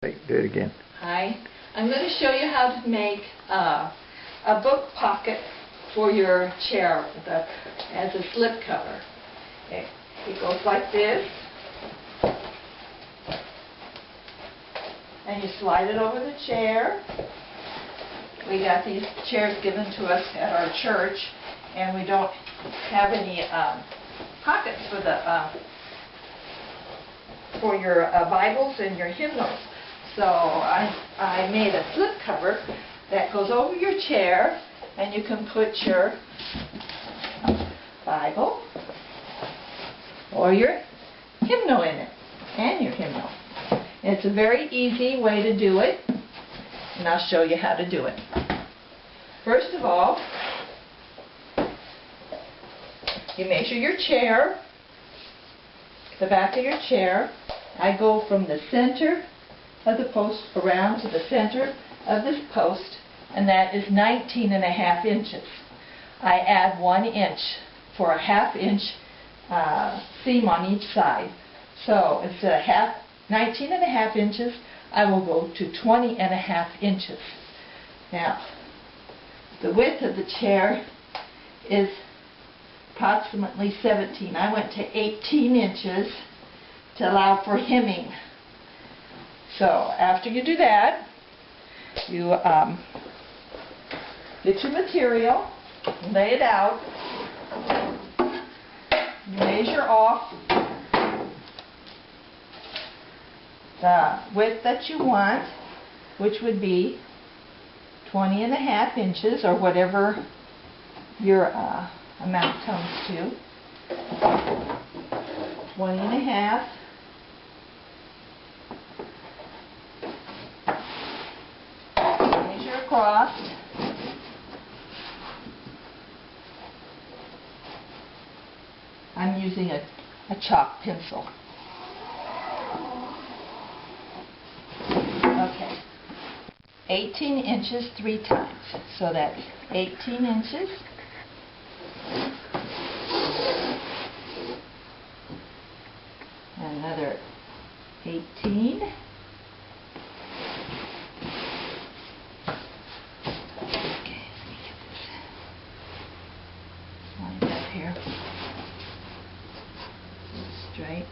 Right, do it again. Hi. I'm going to show you how to make a book pocket for your chair that has a slip cover. Okay. It goes like this. And you slide it over the chair. We got these chairs given to us at our church, and we don't have any pockets for your Bibles and your hymnals. So I made a slip cover that goes over your chair, and you can put your Bible or your hymnal in it, and your hymnal. It's a very easy way to do it, and I'll show you how to do it. First of all, you measure your chair, the back of your chair. I go from the center of the post around to the center of this post, and that is 19.5 inches. I add 1 inch for a 1/2 inch seam on each side. So instead of 19.5 inches, I will go to 20.5 inches. Now, the width of the chair is approximately 17. I went to 18 inches to allow for hemming. So after you do that, you get your material, lay it out, you measure off the width that you want, which would be 20.5 inches, or whatever your amount comes to. 20.5. Measure across. I'm using a chalk pencil. Okay. 18 inches 3 times. So that's 18 inches. Another 18. Okay, let me get this lined up here. Straight.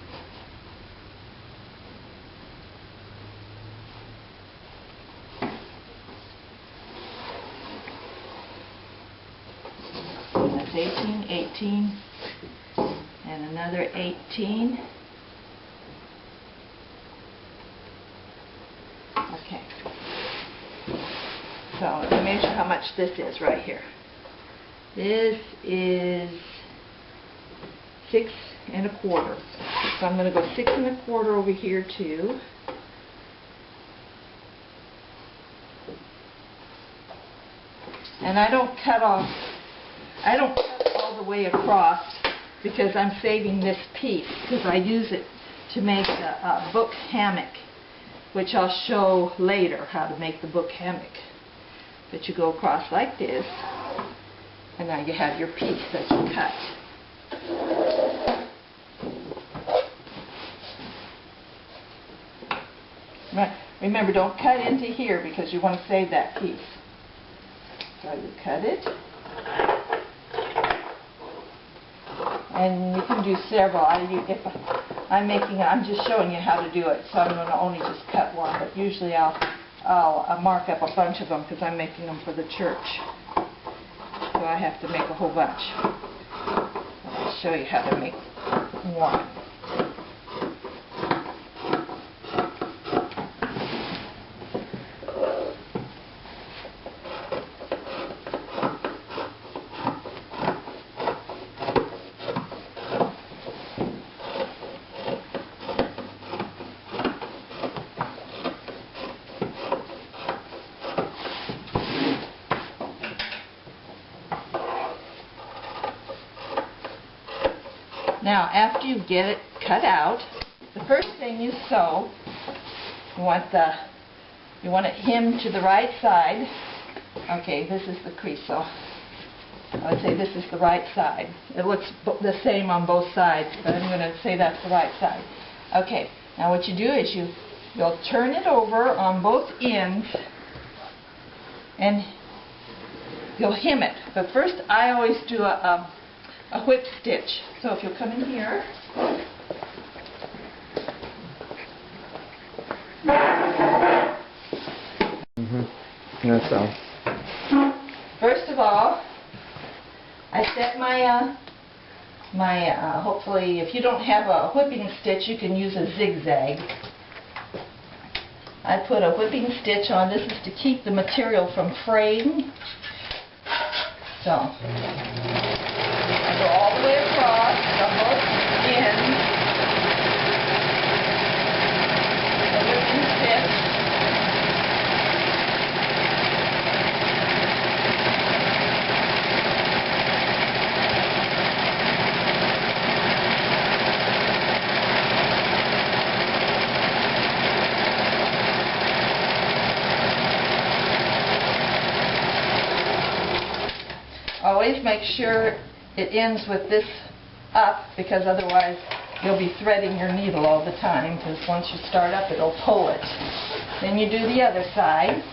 That's 18, 18, and another 18. Okay. So let me measure how much this is right here. This is 6 1/4. So I'm going to go 6 1/4 over here too. And I don't cut all the way across, because I'm saving this piece, because I use it to make a book hammock, which I'll show later how to make the book hammock. But you go across like this, and now you have your piece that you cut. Right. Remember, don't cut into here, because you want to save that piece. So you cut it. And you can do several. I'm just showing you how to do it, so I'm going to only just cut one. But usually I'll mark up a bunch of them, because I'm making them for the church. So I have to make a whole bunch. I'll show you how to make one. Now, after you get it cut out, the first thing you sew, you want it hemmed to the right side. Okay, this is the crease, so I would say this is the right side. It looks the same on both sides, but I'm going to say that's the right side. Okay, now what you do is you you'll turn it over on both ends and you'll hem it. But first I always do a whip stitch. So if you'll come in here. That's all. First of all, I set my hopefully if you don't have a whipping stitch you can use a zigzag. I put a whipping stitch on. This is to keep the material from fraying. So I go all the way across on both ends. The whipping stitch. Always make sure it ends with this up, because otherwise you'll be threading your needle all the time, because once you start up it'll pull it. Then you do the other side.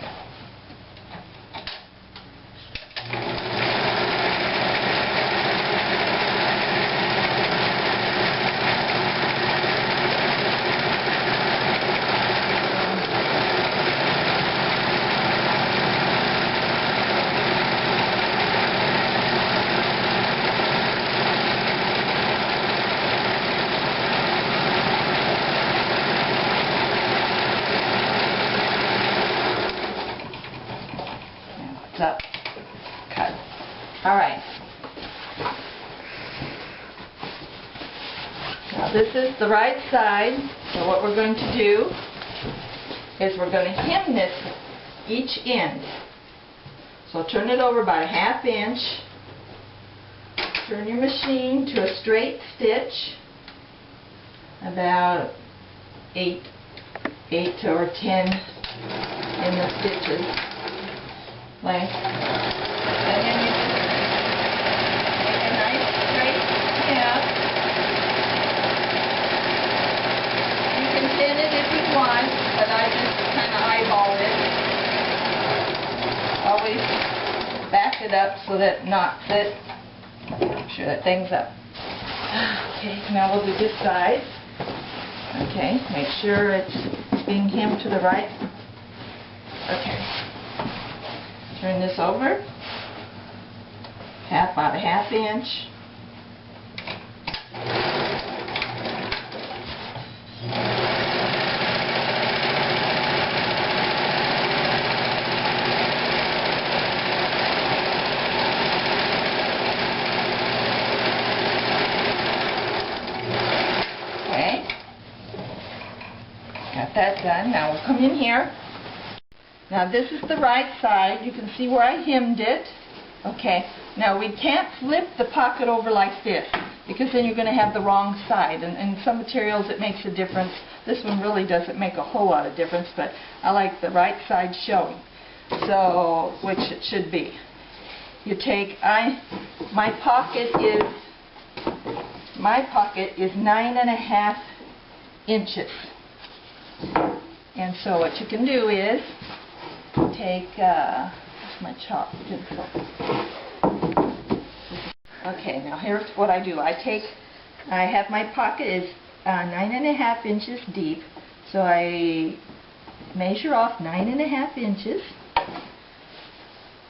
Up, cut. All right. Now this is the right side. So what we're going to do is we're going to hem this each end. So turn it over by a ½ inch. Turn your machine to a straight stitch, about 8 or 10 in the stitches. Length. And then you make a nice straight hem. You can pin it if you want, but I just kind of eyeball it. Always back it up so that it knocks it. Make sure that thing's up. Okay, now we'll do this side. Okay, make sure it's being hemmed to the right. Okay. Turn this over, about a ½ inch. Okay, got that done. Now we'll come in here. Now this is the right side. You can see where I hemmed it. Okay. Now we can't flip the pocket over like this, because then you're going to have the wrong side. And some materials it makes a difference. This one really doesn't make a whole lot of difference, but I like the right side showing. So, which it should be. You take, my pocket is 9½ inches. And so what you can do is take, where's my chalk pencil? Okay, now here's what I do. I have my pocket is 9½ inches deep, so I measure off 9½ inches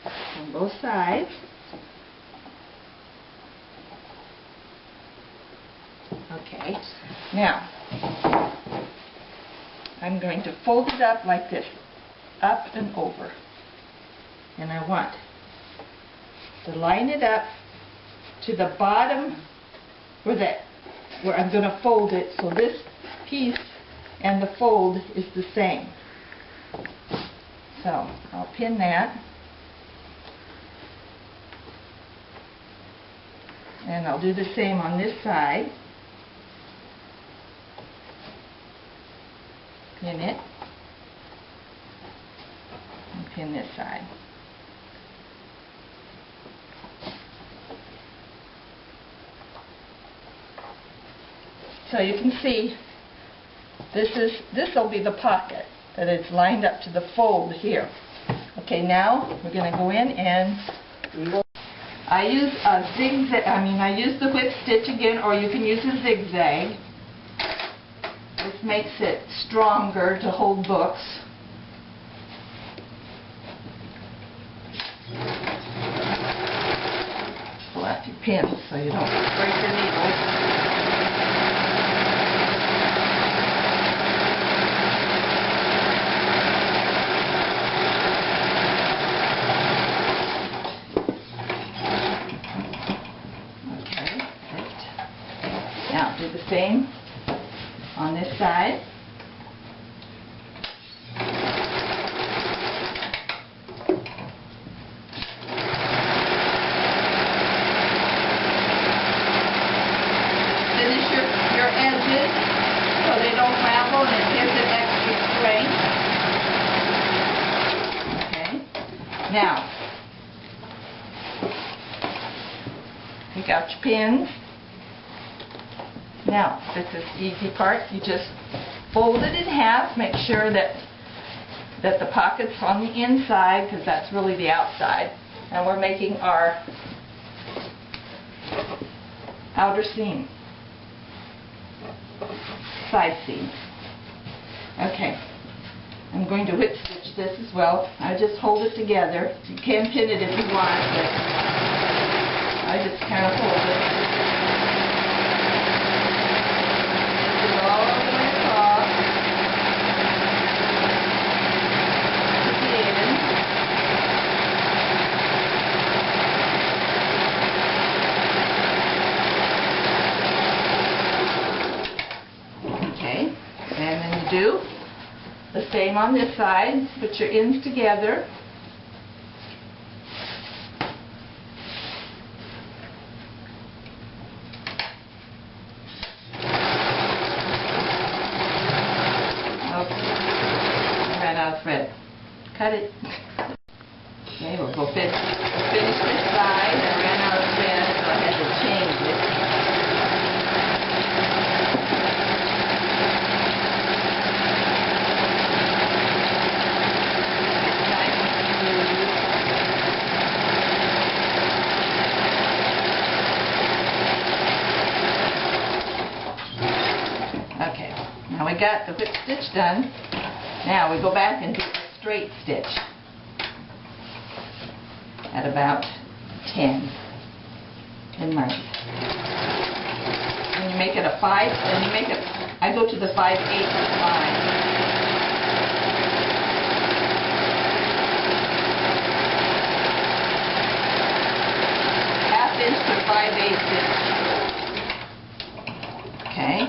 on both sides. Okay, now I'm going to fold it up like this, up and over. And I want to line it up to the bottom where I'm going to fold it, so this piece and the fold is the same. So I'll pin that. And I'll do the same on this side. Pin it. And pin this side. So you can see This will be the pocket that is lined up to the fold here. Okay, now we're going to go in and look. I use a zigzag. I use the whip stitch again, or you can use a zigzag. This makes it stronger to hold books. Pull out your pins so you don't break your needle. Now do the same on this side. Finish your edges so they don't ravel, and it gives it extra strength. Okay. Now, take out your pins. Now, this is the easy part. You just fold it in half. Make sure that the pocket's on the inside, because that's really the outside. And we're making our outer seam, side seam. Okay. I'm going to whip stitch this as well. I just hold it together. You can pin it if you want, but I just kind of hold it. Do the same on this side. Put your ends together. Oops, I ran out of thread. Cut it. Okay, we'll finish this side. I ran out of thread, so I had to change it. Now we got the whip stitch done. Now we go back and do a straight stitch at about 10 length. And you make it a 5, and you make it, I go to the 5/8 line. Half inch to 5/8 inch. Okay.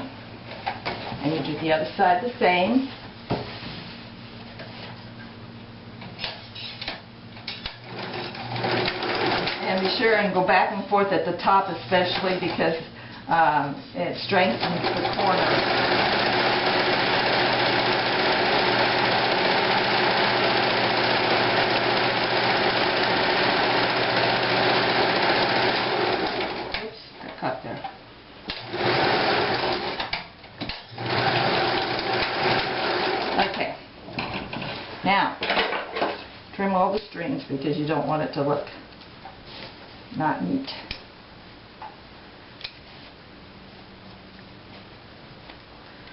And you do the other side the same. And be sure and go back and forth at the top, especially because it strengthens the corner. Oops, got caught there. Okay. Now, trim all the strings because you don't want it to look not neat.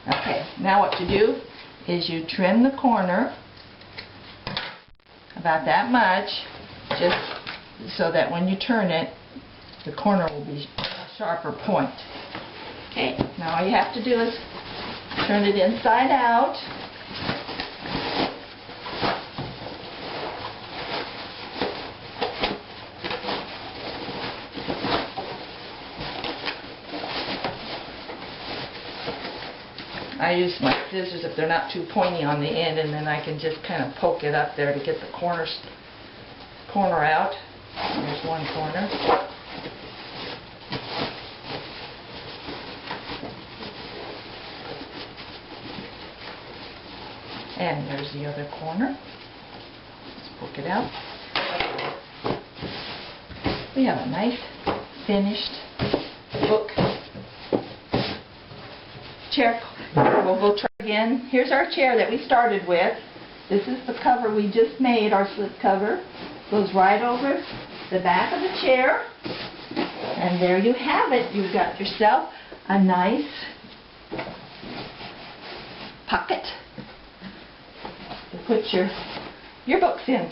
Okay, now what you do is you trim the corner about that much, just so that when you turn it, the corner will be a sharper point. Okay, now all you have to do is turn it inside out. I use my scissors if they're not too pointy on the end, and then I can just kind of poke it up there to get the corner out. There's one corner. And there's the other corner. Let's poke it out. We have a nice finished book chair. We'll try again. again. Here's our chair that we started with. This is the cover we just made, our slip cover. Goes right over the back of the chair. And there you have it. You've got yourself a nice pocket to put your books in.